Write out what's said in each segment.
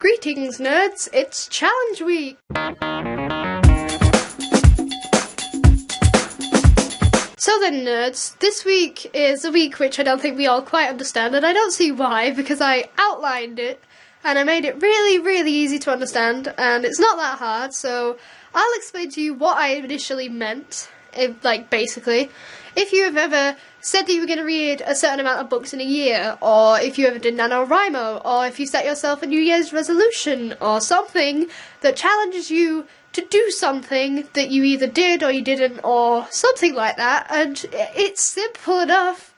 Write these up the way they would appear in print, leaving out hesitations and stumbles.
Greetings, nerds! It's Challenge Week! So then, nerds, this week is a week which I don't think we all quite understand, and I don't see why, because I outlined it, and I made it really easy to understand, and it's not that hard, so I'll explain to you what I initially meant, basically. If you have ever said that you were going to read a certain amount of books in a year, or if you ever did NaNoWriMo, or if you set yourself a New Year's resolution, or something that challenges you to do something that you either did or you didn't, or something like that, and it's simple enough,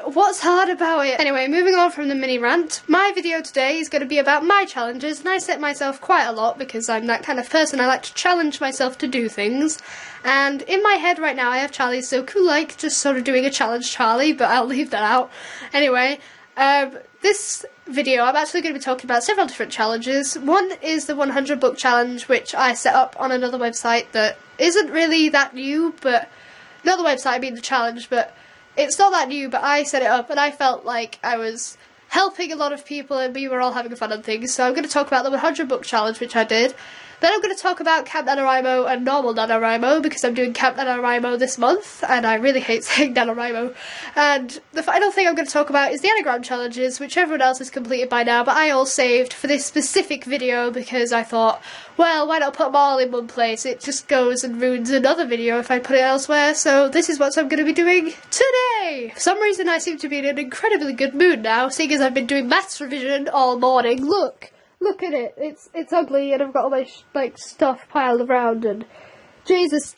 what's hard about it? Anyway, moving on from the mini rant, my video today is going to be about my challenges, and I set myself quite a lot because I'm that kind of person. I like to challenge myself to do things, and in my head right now I have Charlie's So Cool Like, just sort of doing a challenge Charlie, but I'll leave that out. Anyway, this video I'm actually going to be talking about several different challenges. One is the 100 book challenge, which I set up on another website that isn't really that new, but not the website, I mean the challenge, but it's not that new, but I set it up and I felt like I was helping a lot of people and we were all having fun and things. So I'm going to talk about the 100 book challenge, which I did. Then I'm going to talk about Camp NaNoWriMo and normal NaNoWriMo, because I'm doing Camp NaNoWriMo this month, and I really hate saying NaNoWriMo. And the final thing I'm going to talk about is the Anagram challenges, which everyone else has completed by now, but I all saved for this specific video because I thought, well, why not put them all in one place? It just goes and ruins another video if I put it elsewhere, so this is what I'm going to be doing today! For some reason I seem to be in an incredibly good mood now, seeing as I've been doing maths revision all morning. Look at it, it's ugly, and I've got all my, stuff piled around, and Jesus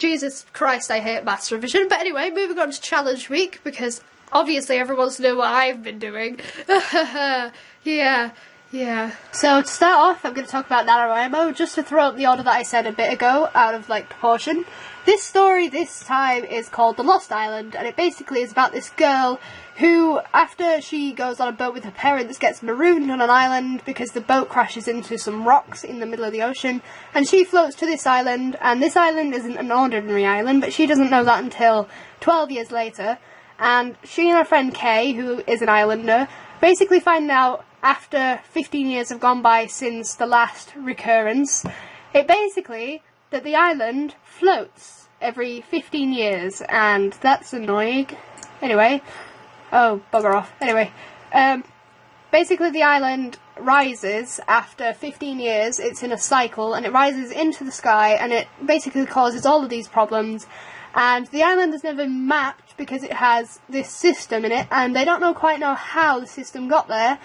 Christ, I hate maths revision. But anyway, moving on to Challenge Week, because obviously everyone wants to know what I've been doing. Yeah. So to start off, I'm going to talk about NaNoWriMo, just to throw up the order that I said a bit ago, out of, proportion. This story this time is called The Lost Island, and it basically is about this girl who, after she goes on a boat with her parents, gets marooned on an island because the boat crashes into some rocks in the middle of the ocean, and she floats to this island, and this island isn't an ordinary island, but she doesn't know that until 12 years later, and she and her friend Kay, who is an islander, basically find out after 15 years have gone by since the last recurrence, that the island floats every 15 years, and that's annoying. Anyway, oh, bugger off. Anyway, basically the island rises after 15 years, it's in a cycle, and it rises into the sky, and it basically causes all of these problems, and the island is never mapped because it has this system in it, and they don't quite know how the system got there,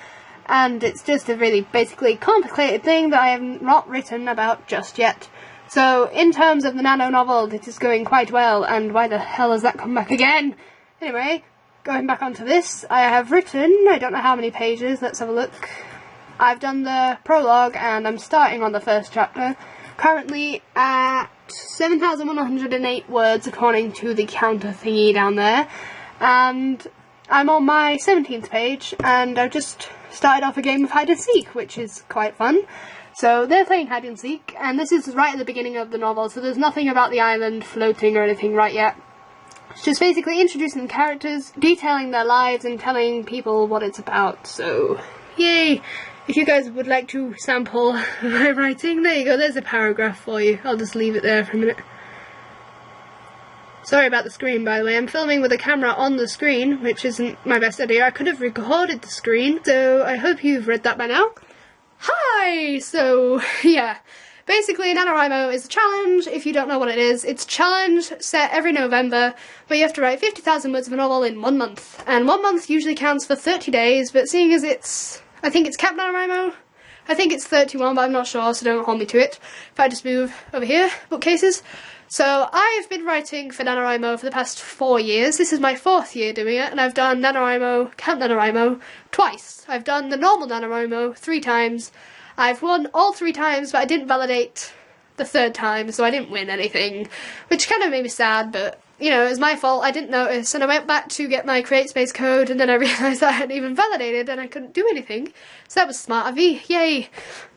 and it's just a really basically complicated thing that I have not written about just yet. So, in terms of the Nano novel, it is going quite well, and why the hell has that come back again? Anyway, going back onto this, I have written, I don't know how many pages, let's have a look. I've done the prologue, and I'm starting on the first chapter, currently at 7,108 words according to the counter thingy down there, and I'm on my 17th page, and I've just started off a game of hide and seek, which is quite fun. So they're playing hide and seek, and this is right at the beginning of the novel, so there's nothing about the island floating or anything right yet. It's just basically introducing the characters, detailing their lives, and telling people what it's about, so yay! If you guys would like to sample my writing, there you go, there's a paragraph for you. I'll just leave it there for a minute. Sorry about the screen, by the way. I'm filming with a camera on the screen, which isn't my best idea. I could have recorded the screen, so I hope you've read that by now. Hi! So, yeah. Basically, NaNoWriMo is a challenge. If you don't know what it is, it's a challenge set every November, where you have to write 50,000 words of a novel in 1 month. And 1 month usually counts for 30 days, but seeing as I think it's Camp NaNoWriMo, I think it's 31, but I'm not sure, so don't hold me to it. If I just move over here, bookcases. So, I've been writing for NaNoWriMo for the past 4 years. This is my 4th year doing it, and I've done NaNoWriMo, Camp NaNoWriMo, twice. I've done the normal NaNoWriMo 3 times. I've won all 3 times, but I didn't validate the 3rd time, so I didn't win anything, which kind of made me sad, but, you know, it was my fault, I didn't notice, and I went back to get my CreateSpace code, and then I realised that I hadn't even validated, and I couldn't do anything. So that was smart of me, yay!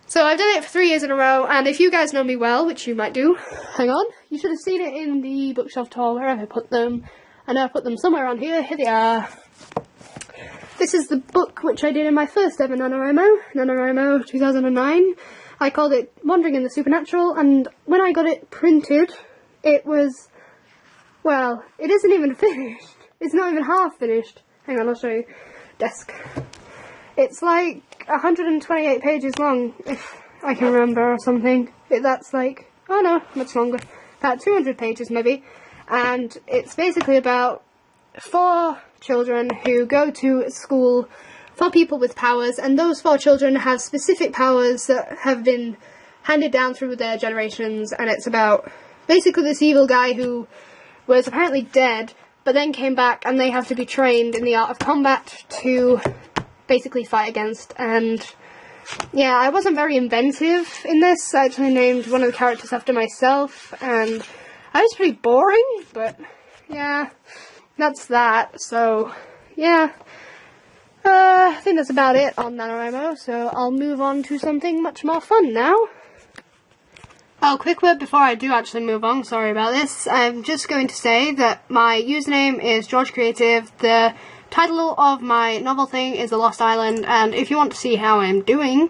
So I've done it for 3 years in a row, and if you guys know me well, which you might do, hang on, you should have seen it in the bookshelf tour, wherever I put them. I know I put them somewhere on here they are. This is the book which I did in my first ever NaNoWriMo 2009. I called it Wandering in the Supernatural, and when I got it printed, it was, well, it isn't even finished. It's not even half finished. Hang on, I'll show you. Desk. It's like 128 pages long, if I can remember, or something. That's like, oh no, much longer. About 200 pages maybe. And it's basically about 4 children who go to school for people with powers, and those 4 children have specific powers that have been handed down through their generations, and it's about basically this evil guy who was apparently dead, but then came back, and they have to be trained in the art of combat to basically fight against. And yeah, I wasn't very inventive in this. I actually named one of the characters after myself, and I was pretty boring, but yeah, that's that. So yeah, I think that's about it on NaNoWriMo, so I'll move on to something much more fun now. Oh, quick word before I do actually move on, sorry about this. I'm just going to say that my username is George Creative, the title of my novel thing is The Lost Island, and if you want to see how I'm doing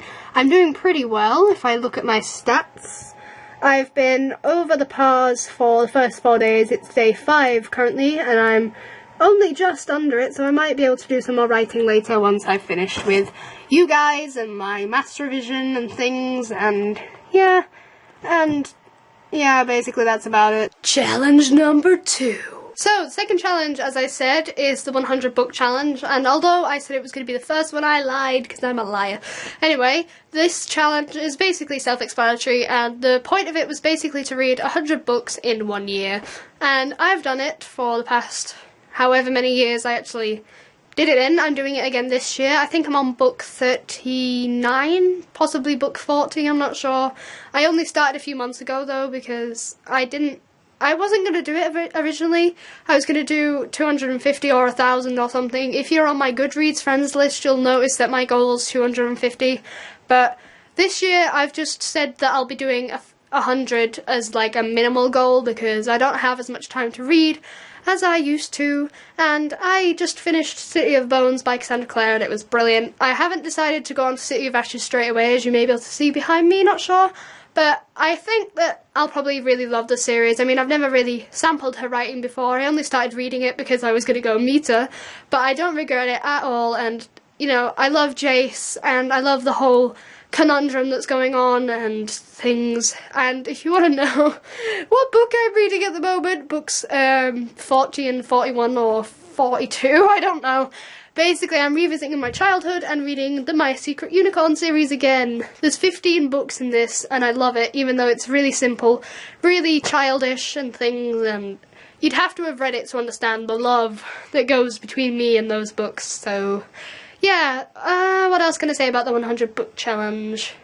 pretty well if I look at my stats. I've been over the pars for the first 4 days. It's day 5 currently, and I'm only just under it, so I might be able to do some more writing later once I've finished with you guys and my maths revision and things, and yeah, basically that's about it. Challenge number 2. So, the second challenge, as I said, is the 100 book challenge, and although I said it was going to be the first one, I lied, because I'm a liar. Anyway, this challenge is basically self-explanatory, and the point of it was basically to read 100 books in 1 year, and I've done it for the past however many years I actually did it in. I'm doing it again this year. I think I'm on book 39, possibly book 40, I'm not sure. I only started a few months ago though, because I wasn't going to do it originally. I was going to do 250 or 1,000 or something. If you're on my Goodreads friends list, you'll notice that my goal is 250. But this year I've just said that I'll be doing 100 as like a minimal goal, because I don't have as much time to read as I used to, and I just finished City of Bones by Cassandra Clare, and it was brilliant. I haven't decided to go on to City of Ashes straight away, as you may be able to see behind me, not sure, but I think that I'll probably really love the series. I mean, I've never really sampled her writing before. I only started reading it because I was going to go meet her, but I don't regret it at all, and, you know, I love Jace, and I love the whole conundrum that's going on and things. And if you want to know what book I'm reading at the moment, books 40 and 41 or 42, I don't know. Basically, I'm revisiting my childhood and reading the My Secret Unicorn series again. There's 15 books in this, and I love it, even though it's really simple, really childish and things, and you'd have to have read it to understand the love that goes between me and those books. So yeah, what else can I say about the 100 book challenge?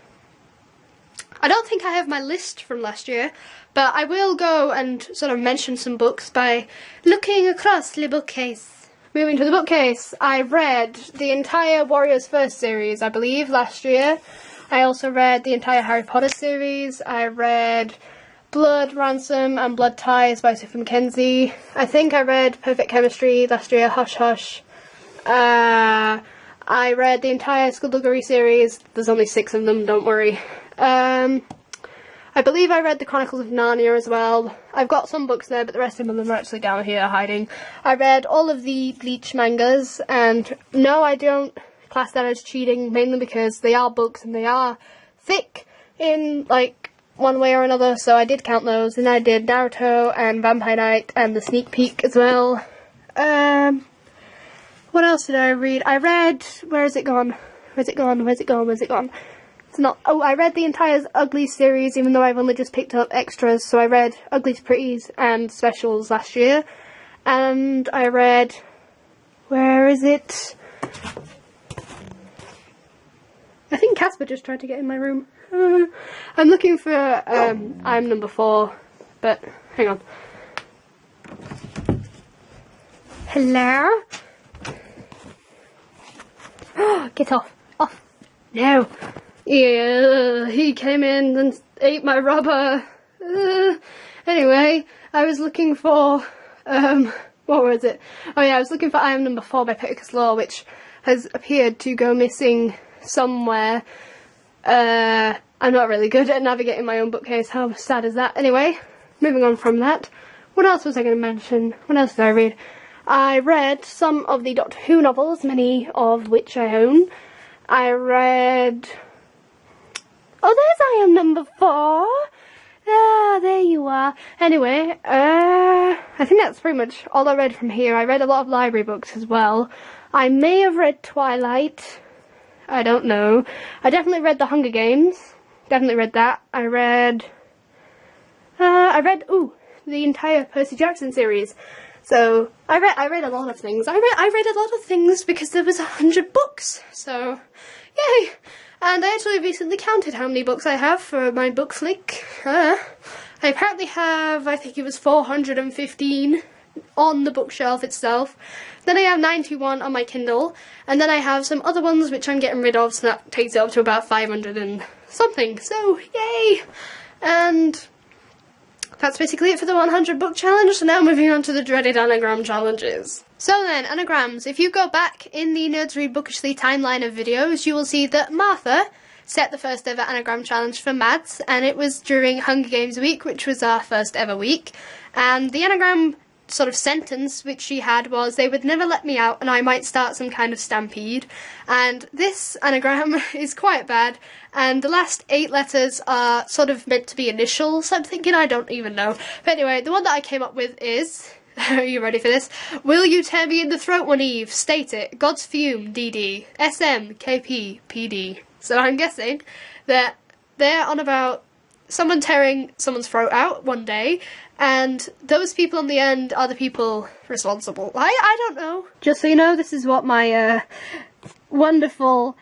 I don't think I have my list from last year, but I will go and sort of mention some books by looking across the bookcase. Moving to the bookcase, I read the entire Warriors First series, I believe, last year. I also read the entire Harry Potter series. I read Blood, Ransom and Blood Ties by Sophie Mackenzie. I think I read Perfect Chemistry last year, Hush Hush. I read the entire Skullduggery series. There's only 6 of them, don't worry. I believe I read the Chronicles of Narnia as well. I've got some books there, but the rest of them are actually down here hiding. I read all of the Bleach mangas, and no, I don't class that as cheating, mainly because they are books and they are thick in, like, one way or another, so I did count those, and I did Naruto and Vampire Knight and the Sneak Peek as well. What else did I read? I read... Where is it gone? Where's it gone? Where's it gone? Where's it gone? It's not... Oh, I read the entire Ugly series, even though I've only just picked up extras. So I read Ugly to Pretties and Specials last year. And I read... Where is it? I think Casper just tried to get in my room. I'm looking for... I'm number 4. But, hang on. Hello? Get off. Off. No. Yeah, he came in and ate my rubber. Anyway, I was looking for, what was it? Oh yeah, I was looking for I Am Number 4 by Peter Law, which has appeared to go missing somewhere. I'm not really good at navigating my own bookcase. How sad is that? Anyway, moving on from that. What else was I going to mention? What else did I read? I read some of the Doctor Who novels, many of which I own. I read... Oh, there's I Am Number 4. Ah, there you are. Anyway, I think that's pretty much all I read from here. I read a lot of library books as well. I may have read Twilight. I don't know. I definitely read The Hunger Games. Definitely read that. I read the entire Percy Jackson series. So I read a lot of things. I read a lot of things because there was 100 books. So yay! And I actually recently counted how many books I have for my book flick. I apparently have, I think it was 415 on the bookshelf itself. Then I have 91 on my Kindle, and then I have some other ones which I'm getting rid of, so that takes it up to about 500 and something. So yay! And that's basically it for the 100 book challenge. So now moving on to the dreaded anagram challenges. So then, anagrams. If you go back in the Nerds Read Bookishly timeline of videos, you will see that Martha set the first ever anagram challenge for Mads, and it was during Hunger Games week, which was our first ever week. And the anagram sort of sentence which she had was, "They would never let me out and I might start some kind of stampede." And this anagram is quite bad, and the last 8 letters are sort of meant to be initials, I'm thinking. I don't even know. But anyway, the one that I came up with is... Are you ready for this? "Will you tear me in the throat one eve? State it. God's fume, DD. SM, KP, PD." So I'm guessing that they're on about someone tearing someone's throat out one day, and those people on the end are the people responsible. I don't know. Just so you know, this is what my wonderful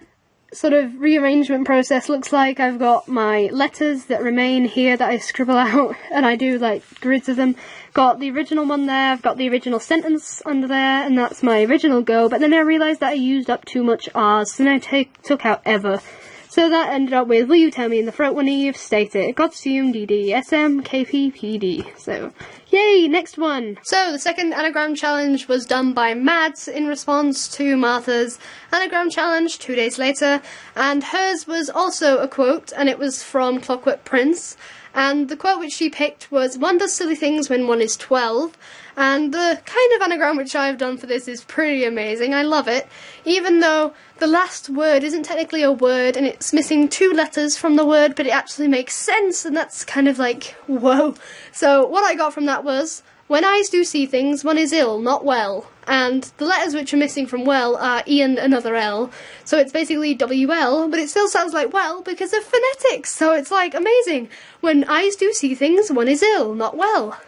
sort of rearrangement process looks like. I've got my letters that remain here that I scribble out, and I do like grids of them. Got the original one there, I've got the original sentence under there, and that's my original go, but then I realised that I used up too much R's, so then I took out ever. So that ended up with, "Will you tell me in the throat when Eve? State it. God's fume, DD. SM, KP, PD. So, yay, next one. So, the second anagram challenge was done by Mads in response to Martha's anagram challenge 2 days later, and hers was also a quote, and it was from Clockwork Prince. And the quote which she picked was, "One does silly things when one is 12. And the kind of anagram which I've done for this is pretty amazing. I love it. Even though the last word isn't technically a word and it's missing 2 letters from the word, but it actually makes sense, and that's kind of like, whoa. So what I got from that was, "When eyes do see things, one is ill, not well." And the letters which are missing from well are E and another L. So it's basically WL, but it still sounds like well because of phonetics. So it's like amazing. When eyes do see things, one is ill, not well.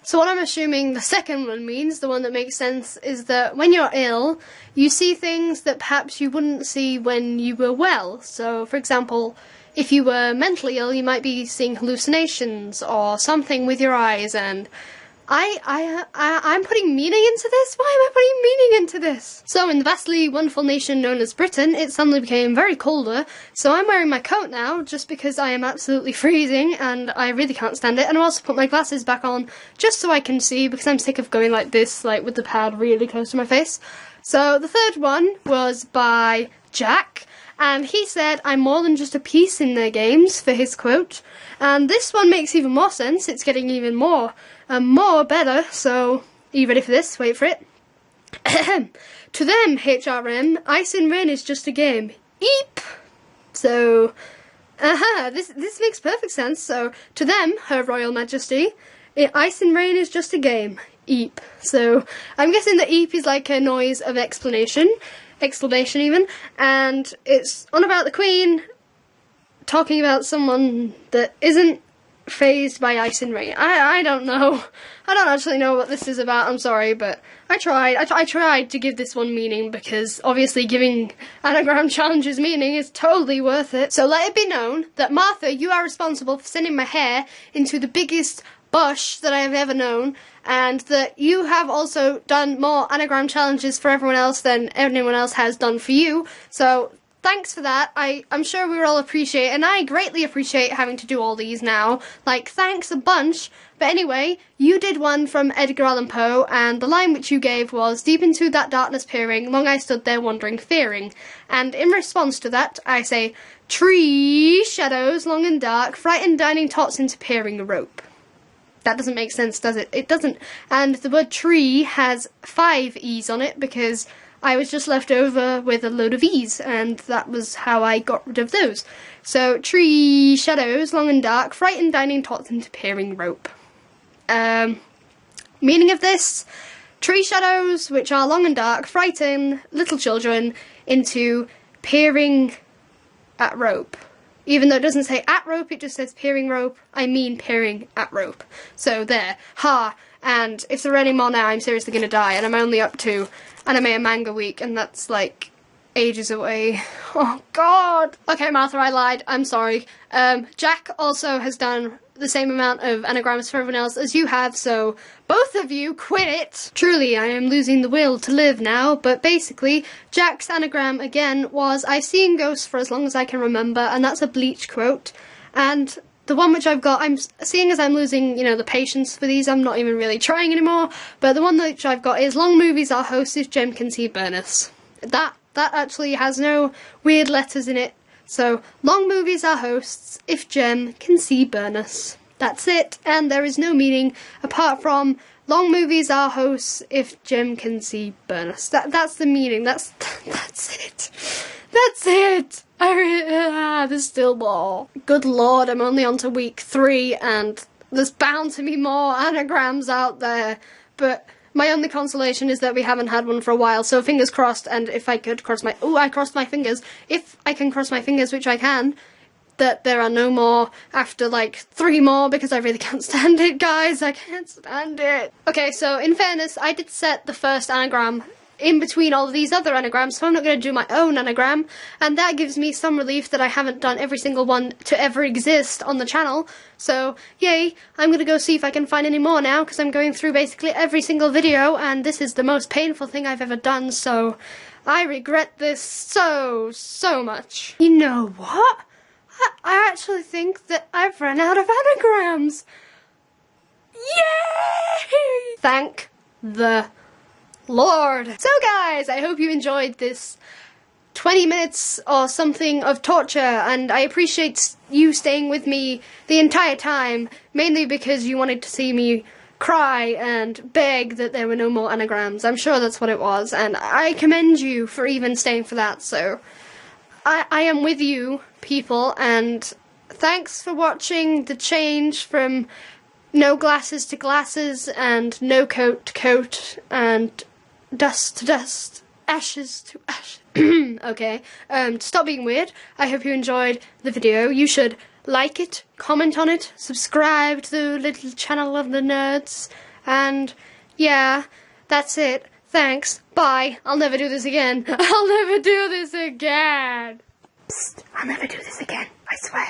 So what I'm assuming the second one means, the one that makes sense, is that when you're ill, you see things that perhaps you wouldn't see when you were well. So, for example, if you were mentally ill, you might be seeing hallucinations or something with your eyes, and I'm putting meaning into this? Why am I putting meaning into this? So in the vastly wonderful nation known as Britain, it suddenly became very colder, so I'm wearing my coat now just because I am absolutely freezing and I really can't stand it. And I also put my glasses back on just so I can see, because I'm sick of going like this, like with the pad really close to my face. So the third one was by Jack, and he said, "I'm more than just a piece in their games," for his quote. And this one makes even more sense. It's getting even more better. So, are you ready for this? Wait for it. "To them, HRM, ice and rain is just a game. Eep." So, this makes perfect sense. So, to them, Her Royal Majesty, ice and rain is just a game. Eep. So, I'm guessing that eep is like a noise of exclamation even, and it's on about the Queen talking about someone that isn't phased by ice and rain. I don't know. I don't actually know what this is about, I'm sorry, but I tried. I tried to give this one meaning, because obviously giving anagram challenges meaning is totally worth it. So let it be known that, Martha, you are responsible for sending my hair into the biggest bush that I have ever known, and that you have also done more anagram challenges for everyone else than anyone else has done for you. So thanks for that. I'm sure we all appreciate it, and I greatly appreciate having to do all these now. Like, thanks a bunch. But anyway, you did one from Edgar Allan Poe, and the line which you gave was, "Deep into that darkness peering, long I stood there wondering, fearing." And in response to that, I say, "Tree shadows, long and dark, frightened dining tots into peering rope." That doesn't make sense, does it? It doesn't. And the word tree has 5 E's on it because I was just left over with a load of E's, and that was how I got rid of those. So, tree shadows, long and dark, frightened dining tots into peering rope. Meaning of this, tree shadows, which are long and dark, frighten little children into peering at rope. Even though it doesn't say at rope, it just says peering rope. I mean peering at rope. So there. Ha! And if there are any more now, I'm seriously gonna die, and I'm only up to Anime and Manga Week, and that's like ages away. Oh god! Okay, Martha, I lied. I'm sorry. Jack also has done the same amount of anagrams for everyone else as you have, so both of you quit it! Truly, I am losing the will to live now, but basically, Jack's anagram again was, "I've seen ghosts for as long as I can remember," and that's a Bleach quote. And the one which I've got, I'm seeing as I'm losing, you know, the patience for these, I'm not even really trying anymore, but the one which I've got is, "Long movies are hosts if Jem can see Burnus." That actually has no weird letters in it. So, long movies are hosts if Jem can see Burnus. That's it, and there is no meaning apart from long movies are hosts if Jem can see Burnus. That's the meaning. That's it. That's it. There's still more. Good lord, I'm only on to week 3, and there's bound to be more anagrams out there. But my only consolation is that we haven't had one for a while, so fingers crossed, and if I could cross my... Oh, I crossed my fingers. If I can cross my fingers, which I can, that there are no more after, like, 3 more, because I really can't stand it, guys. I can't stand it. Okay, so, in fairness, I did set the first anagram in between all of these other anagrams, so I'm not going to do my own anagram, and that gives me some relief that I haven't done every single one to ever exist on the channel. So, yay, I'm going to go see if I can find any more now, because I'm going through basically every single video, and this is the most painful thing I've ever done, so I regret this so much. You know what? I actually think that I've run out of anagrams! Yay! Thank the Lord. So guys, I hope you enjoyed this 20 minutes or something of torture, and I appreciate you staying with me the entire time, mainly because you wanted to see me cry and beg that there were no more anagrams. I'm sure that's what it was, and I commend you for even staying for that, so I am with you, people, and thanks for watching the change from no glasses to glasses, and no coat to coat, and dust to dust, ashes to ashes. Okay, stop being weird. I hope you enjoyed the video. You should like it, comment on it, subscribe to the little channel of the nerds, and yeah, that's it. Thanks, bye. I'll never do this again. I'll never do this again. Psst, I'll never do this again, I swear.